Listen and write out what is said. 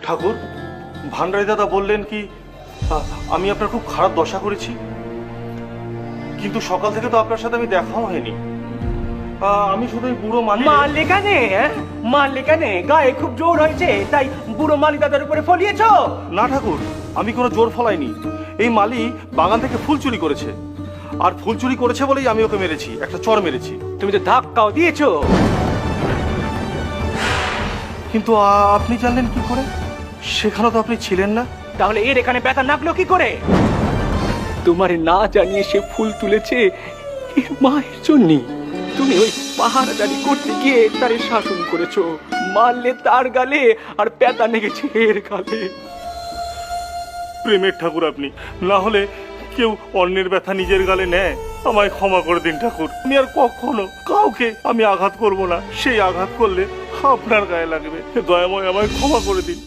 ঠাকুর, ভান্ডারী দাদা বললেন কি আমি আপনার খুব খারাপ দশা করেছি, কিন্তু সকাল থেকে তো আপনার সাথে আমি দেখাও হয়নি। আমি শুধু ওই বুড়ো মালি। মারলে কানে মারলে কানে গায়ে খুব জোর হয়েছে তাই বুড়ো মালি দাদার উপরে ফলিয়েছ? না ঠাকুর, আমি কোনো জোর ফলাইনি। এই মালি বাগান থেকে ফুল চুরি করেছে, আর ফুল চুরি করেছে বলেই আমি ওকে মেরেছি, একটা চড় মেরেছি। তুমি তো ধাক্কাও দিয়েছো। কিন্তু আপনি জানলেন কি করে? সেখানে তো আপনি ছিলেন না। তাহলে এর এখানে ব্যথা নাকলো কি করে? তোমারে না জানিয়ে সে ফুল তুলেছে এর মায়ের জন্যে। তুমি ওই পাহারাদারি করতে গিয়ে তারে শাসন করেছো, মারলে তার গালে আর ব্যথা লেগেছে এর গালে। প্রেমের ঠাকুর আপনি, না হলে কেউ অন্যের ব্যথা নিজের গালে নেয়? আমায় ক্ষমা করে দিন ঠাকুর, আমি আর কখনো কাউকে আমি আঘাত করব না। সেই আঘাত করলে আপনার গায়ে লাগবে। দয়াময় আমায় ক্ষমা করে দিন।